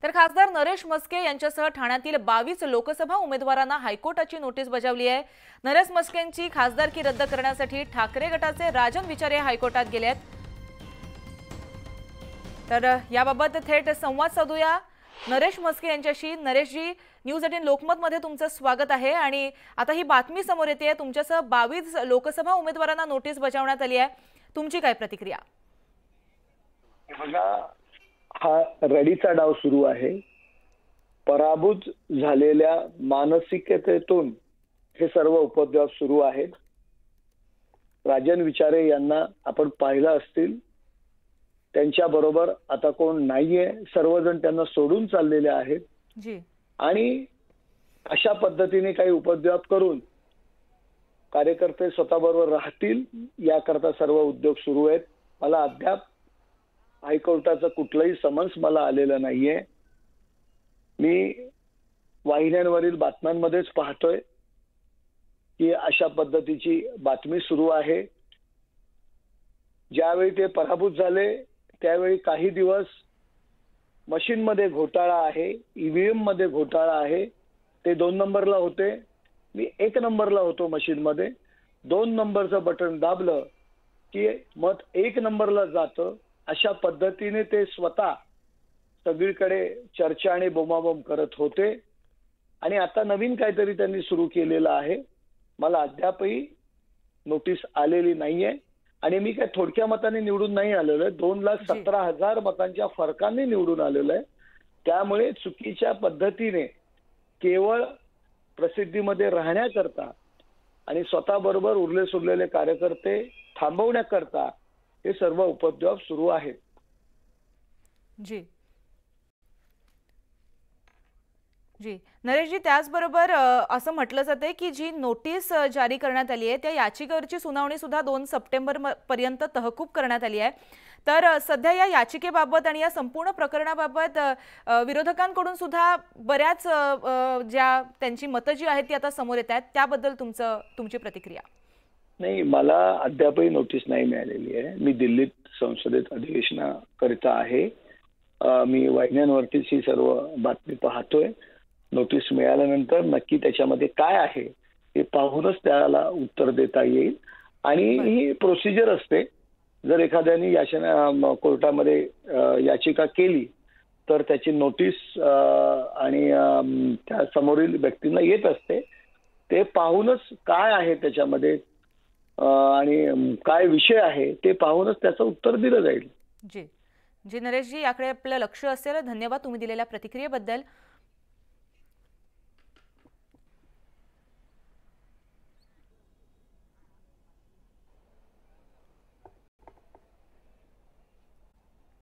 तर खासदार नरेश म्हस्के यांच्यासह ठाण्यातील 22 लोकसभा उमेदवारांना हायकोर्टाची नोटीस बजावली आहे। नरेश म्हस्केंची खासदारकी रद्द करण्यासाठी ठाकरे गटाचे राजन विचारे हायकोर्टात गेले आहेत। तर याबाबत थेट संवाद साधूया नरेश म्हस्के यांच्याशी। नरेशजी, न्यूज 18 लोकमत मध्ये तुमचं स्वागत आहे। आणि आता ही बातमी समोर येते, तुमच्यासह 22 लोकसभा उमेदवारांना नोटीस बजावण्यात आली आहे, तुमची काय प्रतिक्रिया? हा रडीचा डाव सुरू आहे। पराभूत झालेल्या मानसिकतेतून हे सर्व उपद्व्याप सुरू आहेत। राजन विचारे यांना आपण पाहिलं असतील, त्यांच्या बरोबर आता कोण नाहीये, सर्वजण त्यांना सोडून चाललेले आहेत जी। आणि अशा पद्धतीने काही उपद्व्याप करून कार्यकर्ते स्वतःबरोबर राहतील याकरता सर्व उद्योग सुरू आहेत। मला अद्याप हायकोर्टाचं कुठलंही समन्स मला आलेलं नाहीये। मी वाहिन्यांवरील बातम्यांमध्येच पाहतोय की अशा पद्धतीची बातमी सुरू आहे। ज्यावेळी ते पराभूत झाले त्यावेळी काही दिवस मशीनमध्ये घोटाळा आहे, ईव्हीएम मध्ये घोटाळा आहे, ते 2 नंबरला होते, मी 1 नंबरला होतो मशीनमध्ये। 2 नंबरचं बटन दाबलं की मत 1 नंबरला जातं। अशा पद्धतीने ते स्वतः सगळीकडे चर्चा आणि बोमाबोम करत होते आणि आता नवीन काहीतरी त्यांनी सुरू केलेलं आहे। मला अद्यापही नोटीस आलेली नाहीये आणि मी काय थोडक्या मताने निवडून नाही आलेलो आहे, 2,17,000 मतांच्या फरकाने निवडून आलेलो आहे। त्यामुळे चुकीच्या पद्धतीने केवळ प्रसिद्धीमध्ये राहण्याकरता आणि स्वतःबरोबर उरले सुरलेले कार्यकर्ते थांबवण्याकरता हे सर्व उपद्व्याप सुरू आहेत। जी जी नरेशजी, त्याचबरोबर असं म्हटलं जाते की जी नोटीस जारी करण्यात आली आहे त्या याचिकेवरची सुनावणी सुद्धा 2 सप्टेंबर पर्यंत तहकूब करण्यात आली आहे। तर सध्या या याचिकेबाबत आणि या संपूर्ण प्रकरणाबाबत विरोधकांकडून सुद्धा बऱ्याच ज्या त्यांची मतं जी आहेत ती आता समोर येत आहेत, त्याबद्दल तुमची प्रतिक्रिया? नाही, मला अद्यापही नोटीस नाही मिळालेली आहे। मी दिल्लीत संसदेत अधिवेशनाकरिता आहे। मी वाहिन्यांवरतीच ही सर्व बातमी पाहतोय। नोटीस मिळाल्यानंतर नक्की त्याच्यामध्ये काय आहे हे पाहूनच त्याला उत्तर देता येईल आणि ही प्रोसिजर असते। जर एखाद्याने कोर्टामध्ये याचिका केली तर त्याची नोटीस आणि त्या समोरील व्यक्तींना येत असते। ते पाहूनच काय आहे त्याच्यामध्ये आणि काय विषय आहे ते पाहूनच त्याचं उत्तर दिलं जाईल। जी जी नरेशजी, याकडे आपलं लक्ष असेल। धन्यवाद तुम्ही दिलेल्या प्रतिक्रियेबद्दल।